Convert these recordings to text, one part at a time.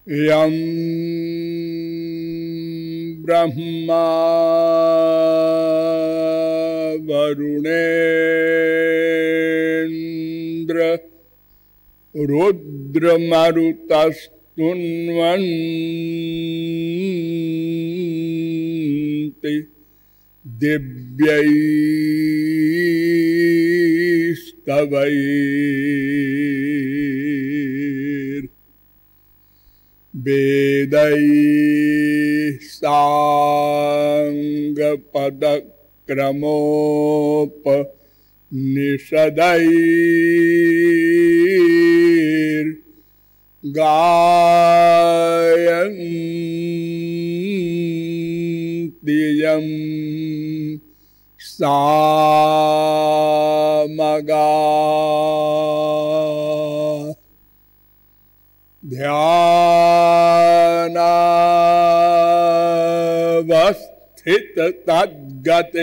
यं ब्रह्मा वरुणेन्द्र रुद्रमरुतस्तुन्वन्ति दिव्यैस्तवैर् वेदैः साङ्गपदक्रमोपनिषदैर्गायन्ति यं सामगाः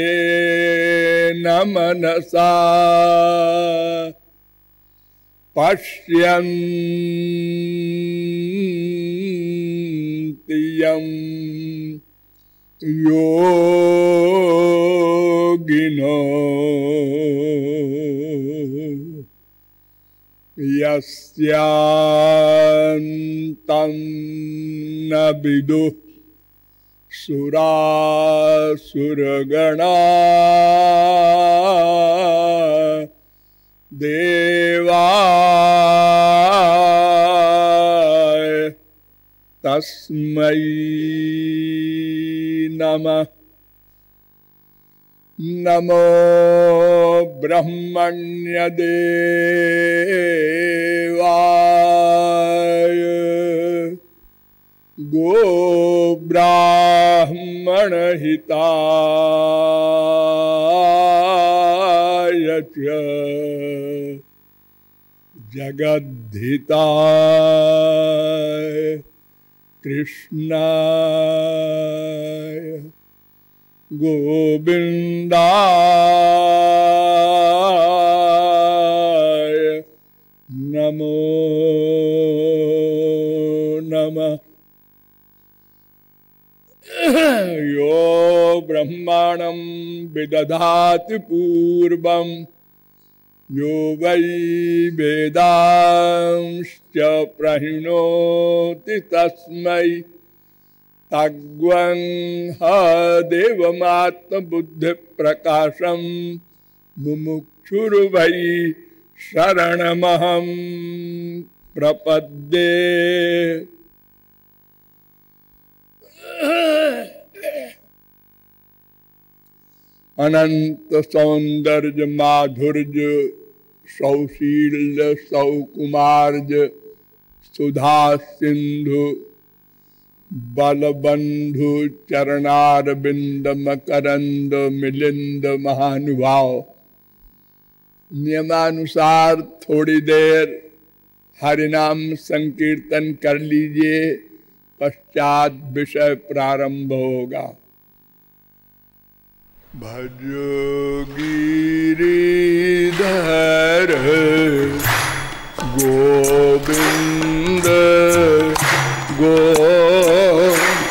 ध्यानावस्थिततद्गतेन मनसा पश्यन्ति यं योगिनो यस्यान्तं न विदुः सुरासुरगणाः देवाय तस्मै नमः। नमो ब्रह्मण्यदेवाय गोब्राह्मणहिताय च जगद्धिताय कृष्णाय गोविन्दाय नमो नमः। यो ब्रह्माणं विदधाति पूर्वं यो वै वेदांश्च प्रहिणोति तस्मै तग्वंह देवमात्मबुद्धिप्रकाशं मुमुक्षुर्वै शरणमहं प्रपद्ये। अनंत सौंदर्य माधुर्य सौशील्य सौकुमार्य सुधा सिंधु बलबंधु चरणारविंद मकरंद मिलिंद महानुभाव। नियमानुसार थोड़ी देर हरिनाम संकीर्तन कर लीजिए, पश्चात विषय प्रारंभ होगा। भजो गिरिधर गोविंद गोपाला।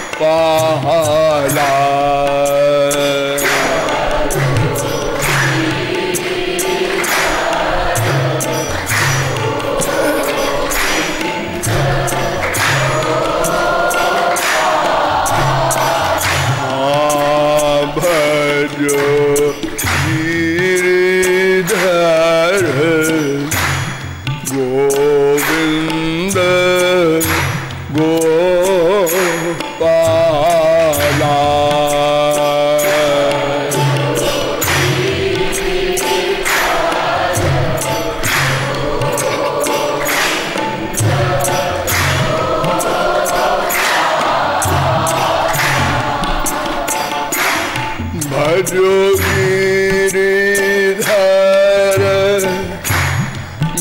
भजो गिरिधर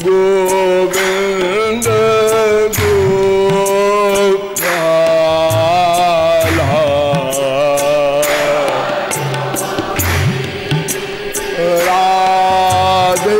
गोविंद गोपाला। राधे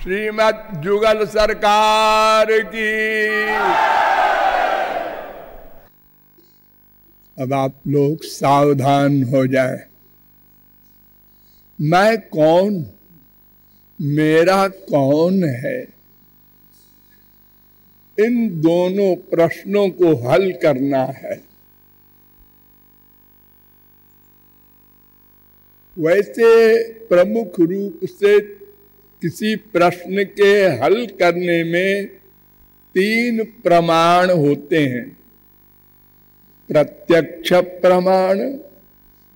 श्रीमद् जुगल सरकार की। अब आप लोग सावधान हो जाएं। मैं कौन, मेरा कौन है, इन दोनों प्रश्नों को हल करना है। वैसे प्रमुख रूप से किसी प्रश्न के हल करने में 3 प्रमाण होते हैं: प्रत्यक्ष प्रमाण,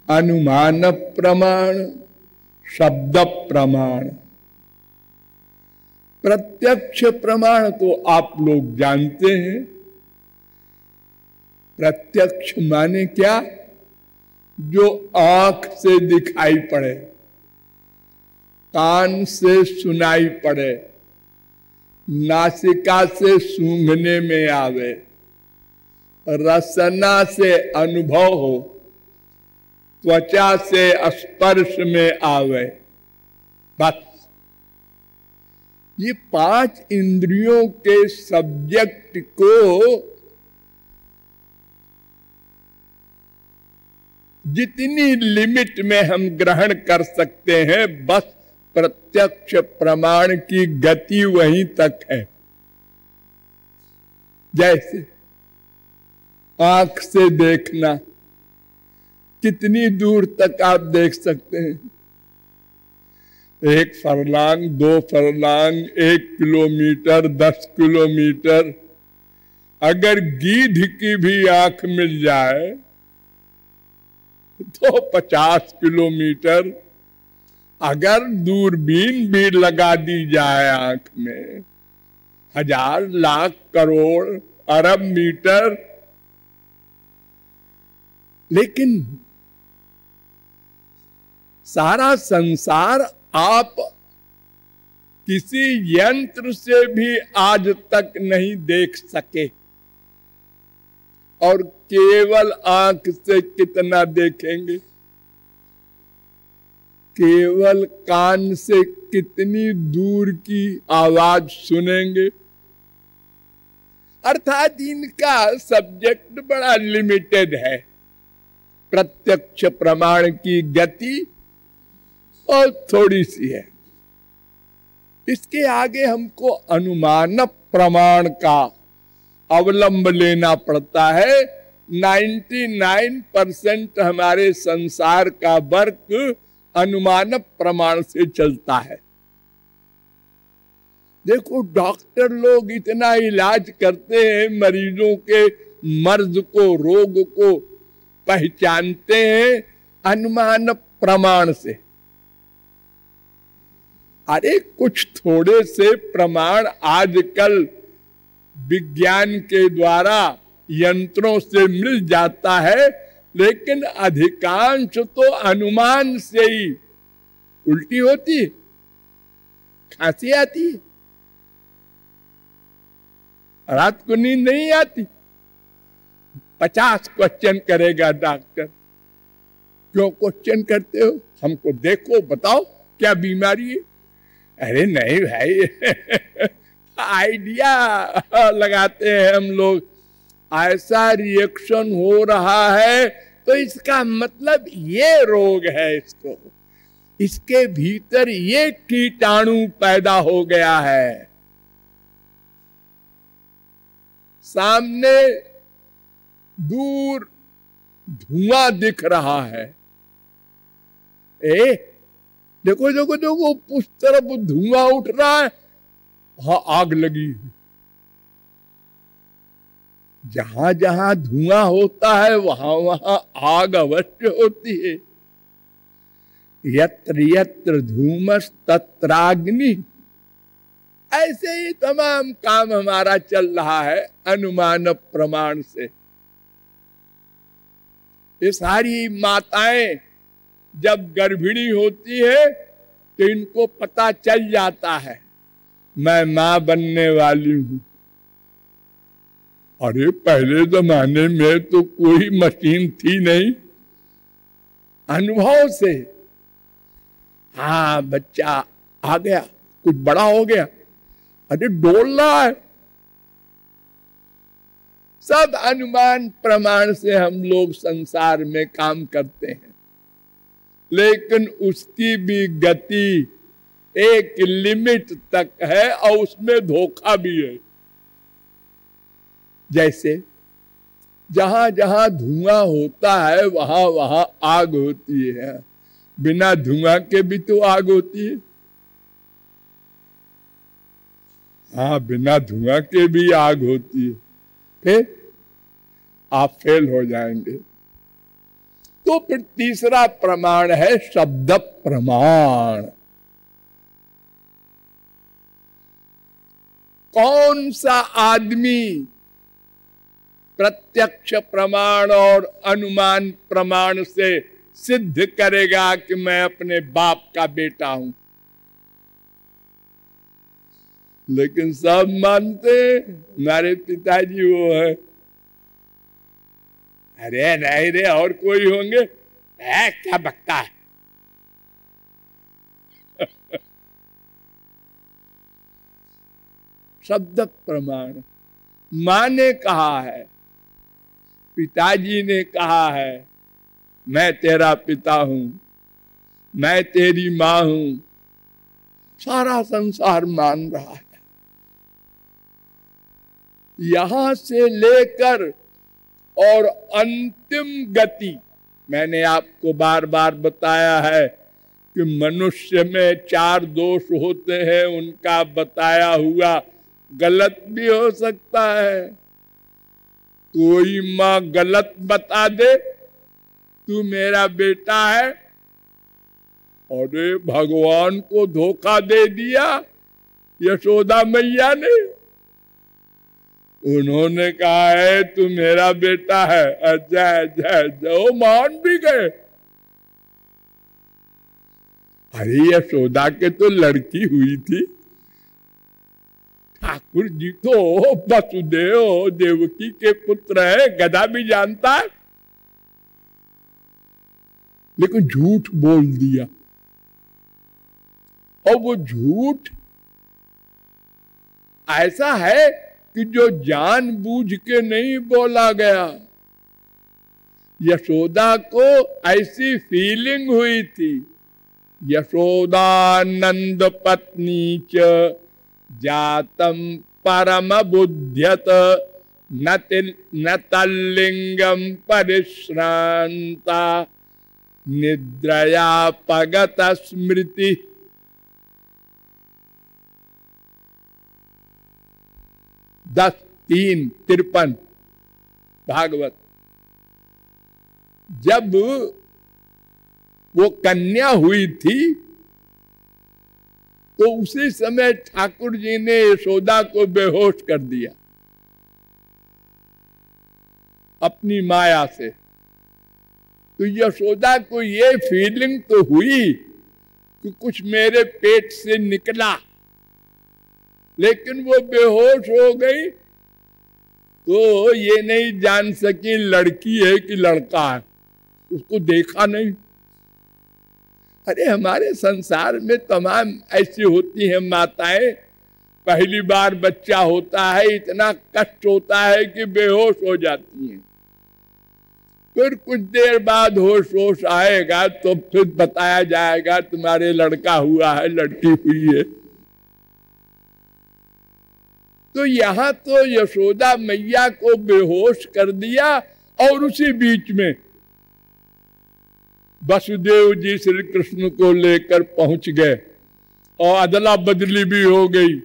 अनुमान प्रमाण, शब्द प्रमाण। प्रत्यक्ष प्रमाण तो आप लोग जानते हैं। प्रत्यक्ष माने क्या? जो आंख से दिखाई पड़े, कान से सुनाई पड़े, नासिका से सूंघने में आवे, रसना से अनुभव हो, त्वचा से स्पर्श में आवे। बस ये 5 इंद्रियों के सब्जेक्ट को जितनी लिमिट में हम ग्रहण कर सकते हैं, बस प्रत्यक्ष प्रमाण की गति वहीं तक है। जैसे आंख से देखना, कितनी दूर तक आप देख सकते हैं? 1 फरलांग, 2 फरलांग, 1 किलोमीटर, 10 किलोमीटर। अगर गीध की भी आंख मिल जाए तो 50 किलोमीटर। अगर दूरबीन भी लगा दी जाए आंख में, 1000, लाख, करोड़, अरब मीटर। लेकिन सारा संसार आप किसी यंत्र से भी आज तक नहीं देख सके, और केवल आंख से कितना देखेंगे? केवल कान से कितनी दूर की आवाज सुनेंगे? अर्थात इनका सब्जेक्ट बड़ा लिमिटेड है। प्रत्यक्ष प्रमाण की गति और थोड़ी सी है। इसके आगे हमको अनुमान प्रमाण का अवलंब लेना पड़ता है। 99% हमारे संसार का वर्क अनुमान प्रमाण से चलता है। देखो, डॉक्टर लोग इतना इलाज करते हैं, मरीजों के मर्ज को, रोग को पहचानते हैं अनुमान प्रमाण से। अरे कुछ थोड़े से प्रमाण आजकल विज्ञान के द्वारा यंत्रों से मिल जाता है, लेकिन अधिकांश तो अनुमान से ही। उल्टी होती है, खांसी आती है, रात को नींद नहीं आती, 50 क्वेश्चन करेगा डॉक्टर। क्यों क्वेश्चन करते हो? हमको देखो, बताओ क्या बीमारी है। अरे नहीं भाई आइडिया लगाते हैं हम लोग। ऐसा रिएक्शन हो रहा है तो इसका मतलब ये रोग है, इसके भीतर ये कीटाणु पैदा हो गया है। सामने दूर धुआं दिख रहा है। देखो देखो देखो, उस तरफ धुआं उठ रहा है, वहां आग लगी है। जहां जहां धुआं होता है वहां वहां आग अवश्य होती है। यत्र यत्र धूमस तत्राग्नि। ऐसे ही तमाम काम हमारा चल रहा है अनुमान प्रमाण से। ये सारी माताएं जब गर्भिणी होती है तो इनको पता चल जाता है मैं मां बनने वाली हूं। अरे पहले जमाने में तो कोई मशीन थी नहीं, अनुभव से हाँ बच्चा आ गया, कुछ बड़ा हो गया, अरे डोल रहा है। सब अनुमान प्रमाण से हम लोग संसार में काम करते हैं, लेकिन उसकी भी गति एक लिमिट तक है और उसमें धोखा भी है। जैसे जहां जहां धुआं होता है वहां वहां आग होती है, बिना धुआं के भी तो आग होती है। हाँ, बिना धुआं के भी आग होती है, फिर आप फेल हो जाएंगे। तो फिर तीसरा प्रमाण है शब्द प्रमाण। कौन सा आदमी प्रत्यक्ष प्रमाण और अनुमान प्रमाण से सिद्ध करेगा कि मैं अपने बाप का बेटा हूं? लेकिन सब मानते हमारे पिताजी वो है। अरे नहीं रे, और कोई होंगे, क्या बकता है। शब्द प्रमाण, मां ने कहा है, पिताजी ने कहा है, मैं तेरा पिता हूं, मैं तेरी मां हूं, सारा संसार मान रहा है। यहां से लेकर और अंतिम गति, मैंने आपको बार बार बताया है कि मनुष्य में 4 दोष होते हैं, उनका बताया हुआ गलत भी हो सकता है। कोई माँ गलत बता दे तू मेरा बेटा है, अरे भगवान को धोखा दे दिया यशोदा मैया ने। उन्होंने कहा है तू मेरा बेटा है, अच्छा अच्छा अच्छा, वो मान भी गए। अरे यशोदा के तो लड़की हुई थी, ठाकुर जी तो वसुदेव देवकी के पुत्र है, गधा भी जानता है, लेकिन झूठ बोल दिया। और वो झूठ ऐसा है कि जो जानबूझ के नहीं बोला गया। यशोदा को ऐसी फीलिंग हुई थी, यशोदानंद पत्नी च जातम परम बुद्ध्यत न तल्लिंगम परिश्रांता निद्रया पगत स्मृति। दस 3:53 भागवत। जब वो कन्या हुई थी तो उसी समय ठाकुर जी ने यशोदा को बेहोश कर दिया अपनी माया से। तो यशोदा को ये फीलिंग तो हुई कि कुछ मेरे पेट से निकला, लेकिन वो बेहोश हो गई तो ये नहीं जान सकी लड़की है कि लड़का है, उसको देखा नहीं। अरे हमारे संसार में तमाम ऐसी होती हैं माताएं, पहली बार बच्चा होता है, इतना कष्ट होता है कि बेहोश हो जाती हैं। फिर कुछ देर बाद होश आएगा तो फिर बताया जाएगा तुम्हारे लड़का हुआ है, लड़की हुई है। तो यहां तो यशोदा मैया को बेहोश कर दिया और उसी बीच में वसुदेव जी श्री कृष्ण को लेकर पहुंच गए और अदला बदली भी हो गई।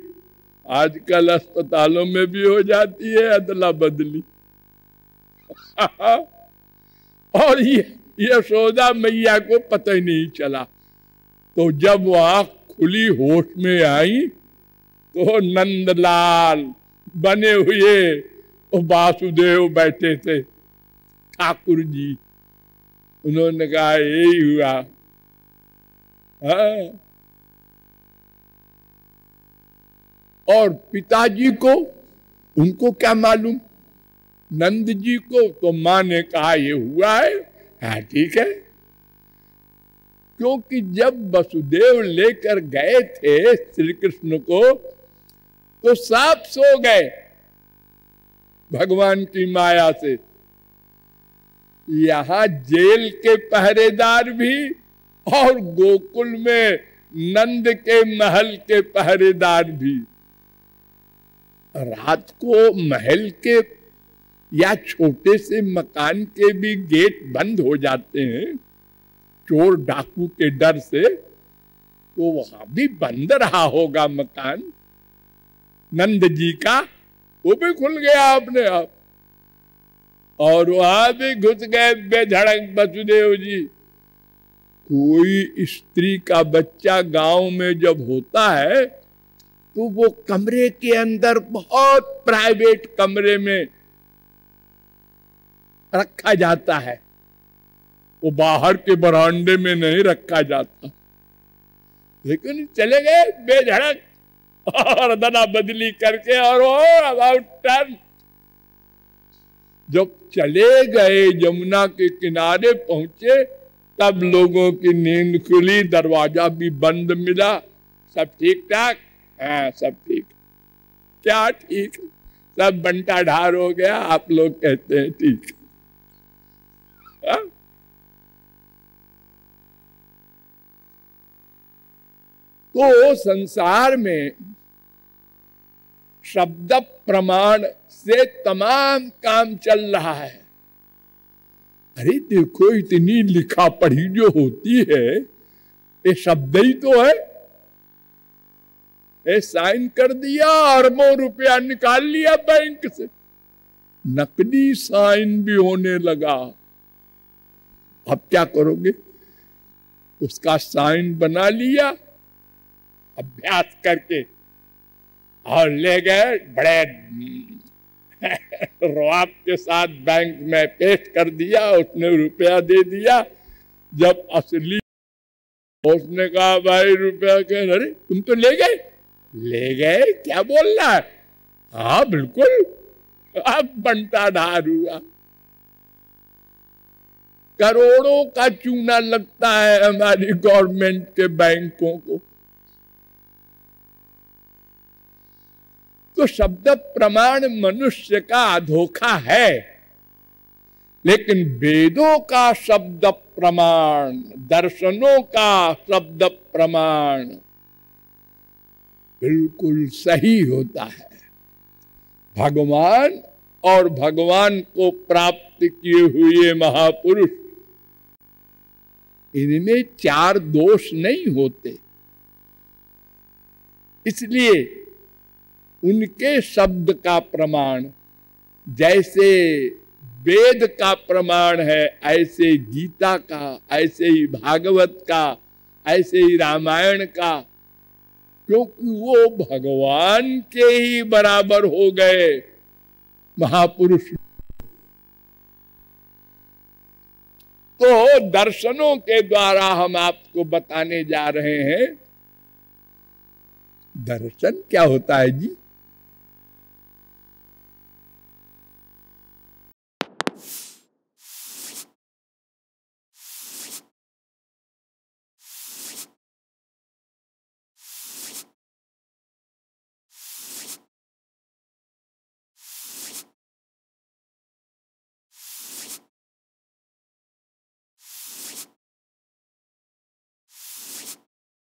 आजकल अस्पतालों में भी हो जाती है अदला बदली। और ये यशोदा मैया को पता ही नहीं चला। तो जब वो आँख खुली होश में आई तो नंदलाल बने हुए वासुदेव बैठे थे, ठाकुर जी। उन्होंने कहा यही हुआ। हाँ। और पिताजी को, उनको क्या मालूम, नंद जी को तो माँ ने कहा ये हुआ है। हाँ ठीक है। क्योंकि जब वसुदेव लेकर गए थे श्री कृष्ण को तो सब सो गए भगवान की माया से। यहां जेल के पहरेदार भी और गोकुल में नंद के महल के पहरेदार भी। रात को महल के या छोटे से मकान के भी गेट बंद हो जाते हैं चोर डाकू के डर से, तो वहां भी बंद रहा होगा मकान नंद जी का, वो भी खुल गया अपने आप और वहां भी घुस गए बेधड़क वसुदेव जी। कोई स्त्री का बच्चा गांव में जब होता है तो वो कमरे के अंदर बहुत प्राइवेट कमरे में रखा जाता है, वो बाहर के बरामदे में नहीं रखा जाता। लेकिन चले गए बेधड़क और अदला बदली करके और अबाउट टर्न जब चले गए यमुना के किनारे पहुंचे तब लोगों की नींद खुली, दरवाजा भी बंद मिला। सब ठीक ठाक? हाँ सब ठीक। क्या ठीक? सब बंटा ढार हो गया। आप लोग कहते हैं ठीक। हाँ? तो संसार में शब्द प्रमाण से तमाम काम चल रहा है। अरे देखो इतनी लिखा पढ़ी जो होती है ये शब्द ही तो है। ये साइन कर दिया अरबों रुपया निकाल लिया बैंक से, नकली साइन भी होने लगा। अब क्या करोगे? उसका साइन बना लिया अभ्यास करके और ले गए बड़े रुआब के साथ बैंक में पेश कर दिया। उसने रुपया दे दिया। जब असली उसने कहा भाई रुपया के, अरे तुम तो ले गए? ले गए? क्या बोल रहा है? हाँ बिल्कुल। अब बंटा ढार हुआ। करोड़ों का चूना लगता है हमारी गवर्नमेंट के बैंकों को। तो शब्द प्रमाण मनुष्य का धोखा है, लेकिन वेदों का शब्द प्रमाण, दर्शनों का शब्द प्रमाण बिल्कुल सही होता है। भगवान और भगवान को प्राप्त किए हुए महापुरुष, इनमें चार दोष नहीं होते, इसलिए उनके शब्द का प्रमाण जैसे वेद का प्रमाण है, ऐसे गीता का, ऐसे ही भागवत का, ऐसे ही रामायण का, क्योंकि वो भगवान के ही बराबर हो गए महापुरुष। तो दर्शनों के द्वारा हम आपको बताने जा रहे हैं। दर्शन क्या होता है जी?